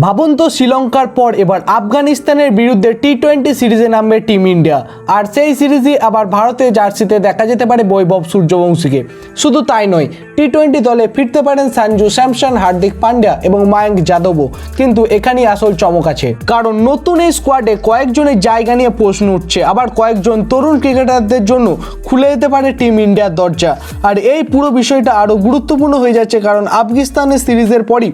ভাবুন তো শ্রীলঙ্কার পর এবার আফগানিস্তানের বিরুদ্ধে টি-20 সিরিজে নামবে টিম ইন্ডিয়া। আর সেই সিরিজই আবার ভারতের জার্সিতে দেখা যেতে পারে বৈভব সূর্যবংশীকে। শুধু তাই নয়, টি-20 দলে ফিরতে পারেন সঞ্জু স্যামসন, হার্দিক পান্ডিয়া এবং মায়াঙ্ক যাদবও। কিন্তু এখানেই আসল চমক আছে, কারণ নতুন এই স্কোয়াডে কয়েকজনের জায়গা নিয়ে প্রশ্ন উঠছে, আবার কয়েকজন তরুণ ক্রিকেটারদের জন্য খুলে যেতে পারে টিম ইন্ডিয়ার দরজা। আর এই পুরো বিষয়টা আরও গুরুত্বপূর্ণ হয়ে যাচ্ছে, কারণ আফগানিস্তানের সিরিজের পরই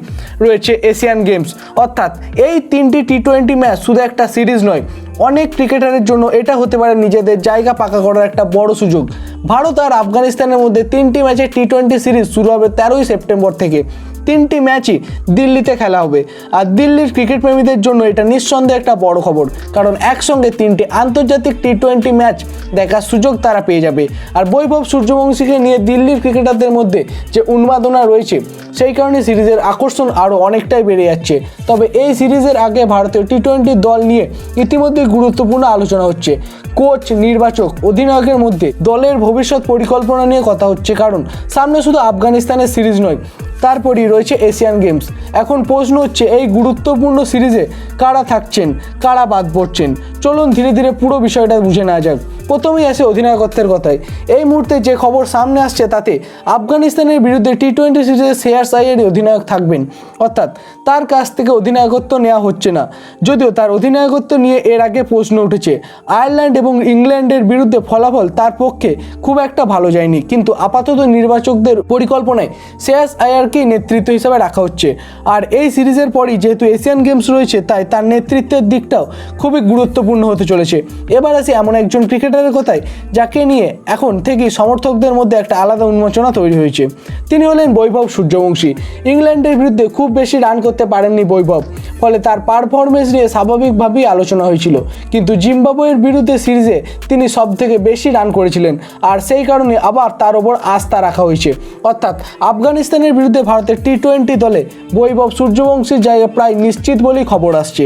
রয়েছে এশিয়ান গেমস। অর্থাৎ এই তিনটি টি-20 ম্যাচ শুধু একটা সিরিজ নয়, অনেক ক্রিকেটারের জন্য এটা হতে পারে নিজেদের জায়গা পাকা করার একটা বড় সুযোগ। ভারত আর আফগানিস্তানের মধ্যে 3টি ম্যাচের টি-20 সিরিজ শুরু হবে 13ই সেপ্টেম্বর থেকে। 3টি ম্যাচই দিল্লিতে খেলা হবে। আর দিল্লির ক্রিকেট প্রেমীদের জন্য এটা নিঃসন্দেহে একটা বড় খবর, কারণ একসঙ্গে 3টি আন্তর্জাতিক টি-20 ম্যাচ দেখার সুযোগ তারা পেয়ে যাবে। আর বৈভব সূর্যবংশীকে নিয়ে দিল্লির ক্রিকেটারদের মধ্যে যে উন্মাদনা রয়েছে, সেই কারণে সিরিজের আকর্ষণ আরও অনেকটাই বেড়ে যাচ্ছে। তবে এই সিরিজের আগে ভারতীয় টি-20 দল নিয়ে ইতিমধ্যে গুরুত্বপূর্ণ আলোচনা হচ্ছে। কোচ, নির্বাচক, অধিনায়কের মধ্যে দলের ভবিষ্যৎ পরিকল্পনা নিয়ে কথা হচ্ছে, কারণ সামনে শুধু আফগানিস্তানের সিরিজ নয়, তারপরই রয়েছে এশিয়ান গেমস। এখন প্রশ্ন হচ্ছে, এই গুরুত্বপূর্ণ সিরিজে কারা থাকছেন, কারা বাদ পড়ছেন। চলুন ধীরে ধীরে পুরো বিষয়টা বুঝে নেওয়া যাক। প্রথমেই আসে অধিনায়কত্বের কথায়। এই মুহূর্তে যে খবর সামনে আসছে তাতে আফগানিস্তানের বিরুদ্ধে টি-20 সিরিজে শ্রেয়াস আইয়ারই অধিনায়ক থাকবেন। অর্থাৎ তার কাছ থেকে অধিনায়কত্ব নেওয়া হচ্ছে না। যদিও তার অধিনায়কত্ব নিয়ে এর আগে প্রশ্ন উঠেছে। আয়ারল্যান্ড এবং ইংল্যান্ডের বিরুদ্ধে ফলাফল তার পক্ষে খুব একটা ভালো যায়নি, কিন্তু আপাতত নির্বাচকদের পরিকল্পনায় শ্রেয়াস আইয়ারকেই নেতৃত্ব হিসেবে রাখা হচ্ছে। আর এই সিরিজের পরই যেহেতু এশিয়ান গেমস রয়েছে, তাই তার নেতৃত্বের দিকটাও খুবই গুরুত্বপূর্ণ হতে চলেছে। এবার আসি এমন একজন ক্রিকেটারের কথায় যাকে নিয়ে এখন থেকেই সমর্থকদের মধ্যে একটা আলাদা উন্মোচনা তৈরি হয়েছে। তিনি হলেন বৈভব সূর্যবংশী। ইংল্যান্ডের বিরুদ্ধে খুব বেশি রান করতে পারেননি বৈভব, ফলে তার পারফরমেন্স নিয়ে স্বাভাবিকভাবেই আলোচনা হয়েছিল। কিন্তু জিম্বাবুয়ের বিরুদ্ধে সিরিজে তিনি সব থেকে বেশি রান করেছিলেন, আর সেই কারণে আবার তার ওপর আস্থা রাখা হয়েছে। অর্থাৎ আফগানিস্তানের বিরুদ্ধে ভারতের টি-20 দলে বৈভব সূর্যবংশীর জায়গা প্রায় নিশ্চিত বলেই খবর আসছে।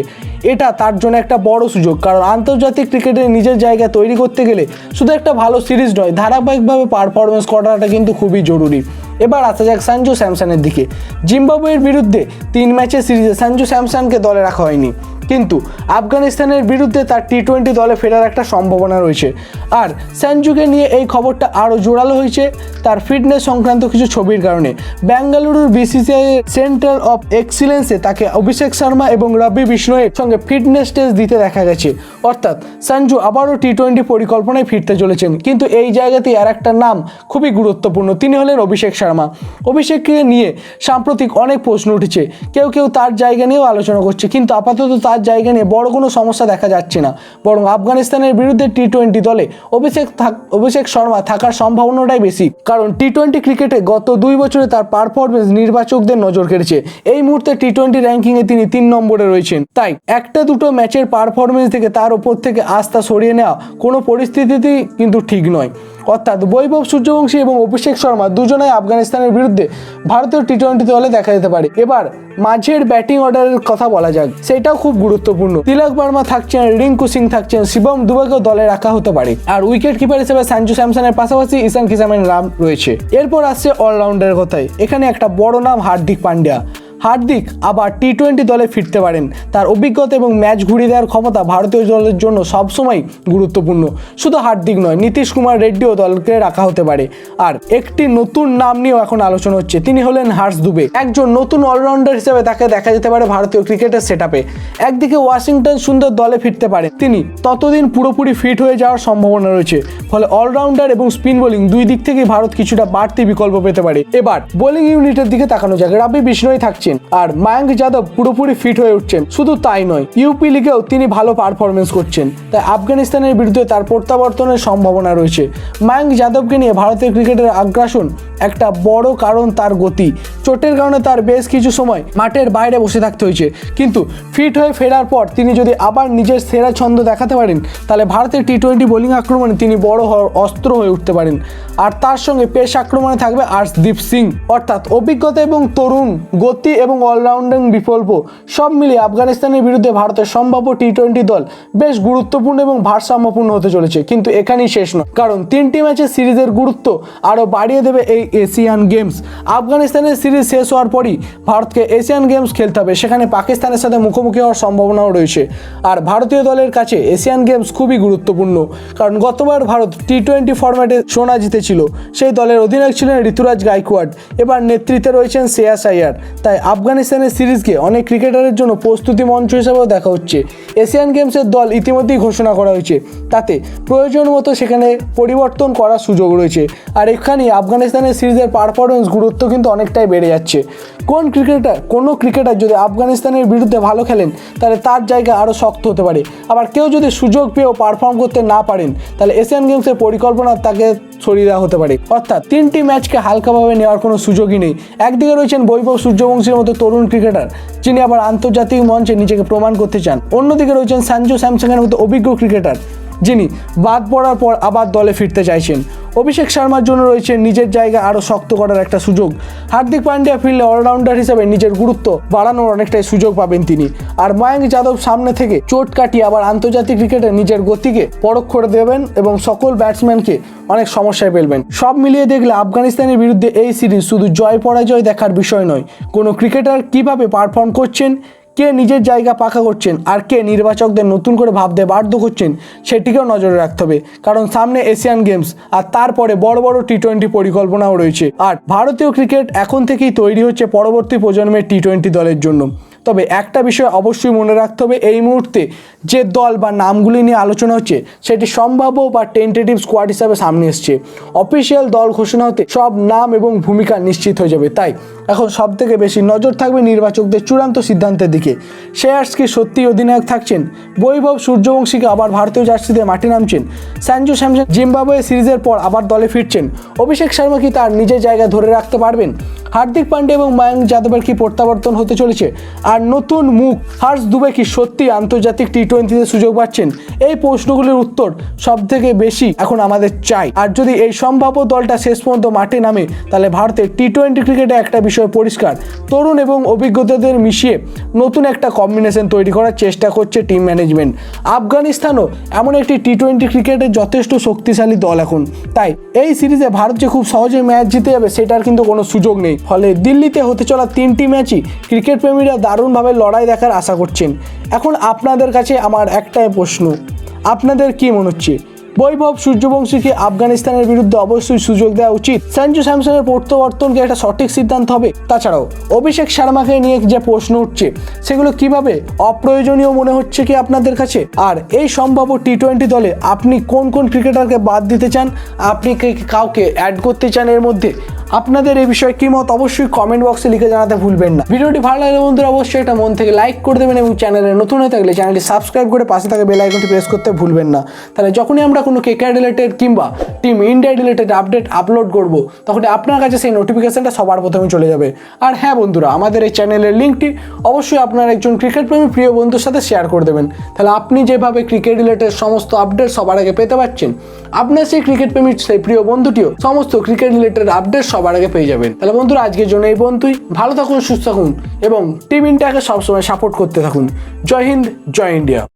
এটা তার জন্য একটা বড় সুযোগ, কারণ আন্তর্জাতিক ক্রিকেটে নিজের জায়গা তৈরি করতে গেলে শুধু একটা ভালো সিরিজ নয়, ধারাবাহিকভাবে পারফরমেন্স করাটা কিন্তু খুবই জরুরি। এবার আসা যাক সঞ্জু স্যামসনের দিকে। জিম্বাবুয়ের বিরুদ্ধে 3 ম্যাচের সিরিজে সঞ্জু স্যামসনকে দলে রাখা হয়নি, কিন্তু আফগানিস্তানের বিরুদ্ধে তার টি-20 দলে ফেরার একটা সম্ভাবনা রয়েছে। আর সঞ্জুকে নিয়ে এই খবরটা আরও জোরালো হয়েছে তার ফিটনেস সংক্রান্ত কিছু ছবির কারণে। বেঙ্গালুরুর বিসিসিআই সেন্টার অফ এক্সিলেন্সে তাকে অভিষেক শর্মা এবং রবি বিষ্ণোইয়ের সঙ্গে ফিটনেস টেস্ট দিতে দেখা গেছে। অর্থাৎ সঞ্জু আবারও টি-20 পরিকল্পনায় ফিরতে চলেছেন। কিন্তু এই জায়গাতেই আর একটা নাম খুবই গুরুত্বপূর্ণ, তিনি হলেন অভিষেক শর্মা। অভিষেককে নিয়ে সাম্প্রতিক অনেক প্রশ্ন উঠেছে, কেউ তার জায়গা নিয়েও আলোচনা করছে, কিন্তু আপাতত তার জায়গা নিয়ে বড় কোনো সমস্যা দেখা যাচ্ছে না। বরং আফগানিস্তানের বিরুদ্ধে টি-20 দলে অভিষেক শর্মা থাকার সম্ভাবনাটাই বেশি, কারণ টি-20 ক্রিকেটে গত 2 বছরে তার পারফরমেন্স নির্বাচকদের নজর কেড়েছে। এই মুহূর্তে টি-20 র্যাঙ্কিংয়ে তিনি 3 নম্বরে রয়েছেন। তাই একটা দুটো ম্যাচের পারফরমেন্স থেকে তার ওপর থেকে আস্থা সরিয়ে নেওয়া কোনো পরিস্থিতিতেই কিন্তু ঠিক নয়। অর্থাৎ বৈভব সূর্যবংশী এবং অভিষেক শর্মা দুজনেই আফগানিস্তানের বিরুদ্ধে ভারতীয় টি-20 দলে দেখা যেতে পারে। এবার মাঝের ব্যাটিং অর্ডারের কথা বলা যাক, সেটাও খুব গুরুত্বপূর্ণ। তিলক বর্মা থাকছেন, রিঙ্কু সিং থাকছেন, শিবম দুবেকেও দলে রাখা হতে পারে। আর উইকেট কিপার হিসেবে সঞ্জু স্যামসনের পাশাপাশি ঈশান কিষানের নাম রয়েছে। এরপর আসছে অলরাউন্ডারের কথায়। এখানে একটা বড় নাম হার্দিক পান্ডিয়া। হার্দিক আবার টি-20 দলে ফিরতে পারেন। তার অভিজ্ঞতা এবং ম্যাচ ঘুরিয়ে দেওয়ার ক্ষমতা ভারতীয় দলের জন্য সবসময় গুরুত্বপূর্ণ। শুধু হার্দিক নয়, নীতিশ কুমার রেড্ডিও দলকে রাখা হতে পারে। আর একটি নতুন নাম নিয়েও এখন আলোচনা হচ্ছে, তিনি হলেন হর্ষ দুবে। একজন নতুন অলরাউন্ডার হিসেবে তাকে দেখা যেতে পারে ভারতীয় ক্রিকেটের সেটআপে। একদিকে ওয়াশিংটন সুন্দর দলে ফিরতে পারে, তিনি ততদিন পুরোপুরি ফিট হয়ে যাওয়ার সম্ভাবনা রয়েছে। ফলে অলরাউন্ডার এবং স্পিন বোলিং দুই দিক থেকেই ভারত কিছুটা বাড়তি বিকল্প পেতে পারে। এবার বোলিং ইউনিটের দিকে তাকানো যাক। রবি বিষ্ণোই থাকছে, আর মায়াঙ্ক যাদব পুরোপুরি ফিট হয়ে উঠছেন। শুধু তাই নয়, ইউপি লিগেও তিনি ভালো পারফরমেন্স করছেন। তাই আফগানিস্তানের বিরুদ্ধে তার প্রত্যাবর্তনের সম্ভাবনা রয়েছে। মায়াঙ্ক যাদবকে নিয়ে ভারতীয় ক্রিকেটের আগ্রাসন একটা বড় কারণ তার গতি। চোটের কারণে তার বেশ কিছু সময় মাঠের বাইরে বসে থাকতে হয়েছে, কিন্তু ফিট হয়ে ফেরার পর তিনি যদি আবার নিজের সেরা ছন্দ দেখাতে পারেন, তাহলে ভারতের টি-20 বোলিং আক্রমণে তিনি বড় অস্ত্র হয়ে উঠতে পারেন। আর তার সঙ্গে পেস আক্রমণে থাকবে আর্শদীপ সিং। অর্থাৎ অভিজ্ঞতা এবং তরুণ গতি এবং অলরাউন্ডিং বিকল্প সব মিলিয়ে আফগানিস্তানের বিরুদ্ধে ভারতের সম্ভাব্য টি-20 দল বেশ গুরুত্বপূর্ণ এবং ভারসাম্যপূর্ণ হতে চলেছে। কিন্তু এখানেই শেষ নয়, কারণ 3টি ম্যাচের সিরিজের গুরুত্ব আরও বাড়িয়ে দেবে এই এশিয়ান গেমস। আফগানিস্তানের সিরিজ শেষ হওয়ার পরই ভারতকে এশিয়ান গেমস খেলতে হবে, সেখানে পাকিস্তানের সাথে মুখোমুখি হওয়ার সম্ভাবনাও রয়েছে। আর ভারতীয় দলের কাছে এশিয়ান গেমস খুবই গুরুত্বপূর্ণ, কারণ গতবার ভারত টি-20 ফরম্যাটে সোনা জিতেছিল। সেই দলের অধিনায়ক ছিলেন ঋতুরাজ গাইকোয়াড, এবার নেতৃত্বে রয়েছেন শ্রেয়াস আইয়ার। তাই আফগানিস্তানের সিরিজকে অনেক ক্রিকেটারের জন্য প্রস্তুতি মঞ্চ হিসেবেও দেখা হচ্ছে। এশিয়ান গেমসের দল ইতিমধ্যেই ঘোষণা করা হয়েছে, তাতে প্রয়োজন মতো সেখানে পরিবর্তন করার সুযোগ রয়েছে। আর এখানেই আফগানিস্তানের সিরিজের পারফরমেন্স গুরুত্ব কিন্তু অনেকটাই বেড়ে যাচ্ছে। কোনো ক্রিকেটার যদি আফগানিস্তানের বিরুদ্ধে ভালো খেলেন, তাহলে তার জায়গা আরও শক্ত হতে পারে। আবার কেউ যদি সুযোগ পেয়েও পারফর্ম করতে না পারেন, তাহলে এশিয়ান গেমসের পরিকল্পনা তাকে সরিয়ে দেওয়া হতে পারে। অর্থাৎ 3টি ম্যাচকে হালকাভাবে নেওয়ার কোনো সুযোগই নেই। একদিকে রয়েছেন বৈভব সূর্যবংশীর মতো তরুণ ক্রিকেটার, যিনি আবার আন্তর্জাতিক মঞ্চে নিজেকে প্রমাণ করতে চান। অন্যদিকে রয়েছেন সঞ্জু স্যামসনের মতো অভিজ্ঞ ক্রিকেটার, যিনি বাদ পড়ার পর আবার দলে ফিরতে চাইছেন। অভিষেক শর্মার জন্য রয়েছে নিজের জায়গা আরও শক্ত করার একটা সুযোগ। হার্দিক পান্ডিয়া ফিরলে অলরাউন্ডার হিসেবে নিজের গুরুত্ব বাড়ানোর অনেকটাই সুযোগ পাবেন তিনি। আর ময়ঙ্ক যাদব সামনে থেকে চোট কাটিয়ে আবার আন্তর্জাতিক ক্রিকেটে নিজের গতিকে পরখ করে দেবেন এবং সকল ব্যাটসম্যানকে অনেক সমস্যায় ফেলবেন। সব মিলিয়ে দেখলে আফগানিস্তানের বিরুদ্ধে এই সিরিজ শুধু জয় পরাজয় দেখার বিষয় নয়, কোনো ক্রিকেটার কীভাবে পারফর্ম করছেন, কে নিজের জায়গা পাকা করছেন, আর কে নির্বাচকদের নতুন করে ভাবতে বাধ্য করছেন, সেটিকেও নজরে রাখতে হবে। কারণ সামনে এশিয়ান গেমস, আর তারপরে বড় বড় টি-20 পরিকল্পনাও রয়েছে। আর ভারতীয় ক্রিকেট এখন থেকেই তৈরি হচ্ছে পরবর্তী প্রজন্মের টি-20 দলের জন্য। তবে একটা বিষয় অবশ্যই মনে রাখতে হবে, এই মুহূর্তে যে দল বা নামগুলি নিয়ে আলোচনা হচ্ছে, সেটি সম্ভাব্য বা টেন্টেটিভ স্কোয়াড হিসাবে সামনে এসছে। অফিসিয়াল দল ঘোষণা হতে সব নাম এবং ভূমিকা নিশ্চিত হয়ে যাবে। তাই এখন সব থেকে বেশি নজর থাকবে নির্বাচকদের চূড়ান্ত সিদ্ধান্তের দিকে। শ্রেয়াস কি সত্যি অধিনায়ক থাকছেন? বৈভব সূর্যবংশীকে আবার ভারতীয় জার্সিতে মাঠে নামছেন? সঞ্জু স্যামসন জিম্বাবুয়ে সিরিজের পর আবার দলে ফিরছেন? অভিষেক শর্মা কি তার নিজের জায়গা ধরে রাখতে পারবেন? হার্দিক পান্ডিয়া এবং ময়ঙ্ক যাদবের কি প্রত্যাবর্তন হতে চলেছে? আর নতুন মুখ হর্ষ দুবে কি সত্যি আন্তর্জাতিক টি-20তে সুযোগ পাচ্ছেন? এই প্রশ্নগুলির উত্তর সব থেকে বেশি এখন আমাদের চাই। আর যদি এই সম্ভাব্য দলটা শেষ পর্যন্ত মাঠে নামে, তাহলে ভারতের টি-20 ক্রিকেটে একটা বিষয় পরিষ্কার, তরুণ এবং অভিজ্ঞতাদের মিশিয়ে নতুন একটা কম্বিনেশন তৈরি করার চেষ্টা করছে টিম ম্যানেজমেন্ট। আফগানিস্তানও এমন একটি টি-20 ক্রিকেটের যথেষ্ট শক্তিশালী দল এখন। তাই এই সিরিজে ভারত যে খুব সহজে ম্যাচ জিতে যাবে, সেটার কিন্তু কোনো সুযোগ নেই। ফলে দিল্লিতে হতে চলা 3টি ম্যাচই ক্রিকেট প্রেমীরা দারুণভাবে লড়াই দেখার আশা করছেন। এখন আপনাদের কাছে আমার একটাই প্রশ্ন, আপনাদের কি মনে হচ্ছে? বৈভব সূর্যবংশীকে আফগানিস্তানের বিরুদ্ধে অবশ্যই সুযোগ দেওয়া উচিত? সঞ্জু স্যামসনের প্রত্যাবর্তন কি একটা সঠিক সিদ্ধান্ত হবে? তাছাড়াও অভিষেক শর্মাকে নিয়ে যে প্রশ্ন উঠছে, সেগুলো কিভাবে অপ্রয়োজনীয় মনে হচ্ছে কি আপনাদের কাছে? আর এই সম্ভাব্য টি-20 দলে আপনি কোন কোন ক্রিকেটারকে বাদ দিতে চান? আপনি কাউকে অ্যাড করতে চান এর মধ্যে? আপনাদের এই বিষয়ে কি মত অবশ্যই কমেন্ট বক্সে লিখে জানাতে ভুলবেন না। ভিডিওটি ভালো লাগলে বন্ধুরা অবশ্যই একটা মন থেকে লাইক করে দেবেন এবং চ্যানেলে নতুন হয়ে থাকলে চ্যানেলটি সাবস্ক্রাইব করে পাশে থাকা বেল আইকনটি প্রেস করতে ভুলবেন না। তাহলে যখনই আমরা কোনো ক্রিকেট রিলেটেড কিংবা team India related update upload করব, তখন আপনার কাছে সেই নোটিফিকেশনটা সবার প্রথমে চলে যাবে। আর হ্যাঁ বন্ধুরা, আমাদের এই চ্যানেলের লিঙ্কটি অবশ্যই আপনার একজন ক্রিকেট প্রেমী প্রিয় বন্ধুর সাথে শেয়ার করে দেবেন। তাহলে আপনি যেভাবে ক্রিকেট রিলেটেড সমস্ত আপডেট সবার আগে পেতে পারছেন, আপনার সেই ক্রিকেট প্রেমীর সেই প্রিয় বন্ধুটিও সমস্ত ক্রিকেট রিলেটেড আপডেট সবার আগে পেয়ে যাবেন। তাহলে বন্ধুরা, আজকের জন্য এই পর্যন্তই। ভালো থাকুন, সুস্থ থাকুন এবং টিম ইন্ডিয়াকে সবসময় সাপোর্ট করতে থাকুন। জয় হিন্দ, জয় ইন্ডিয়া।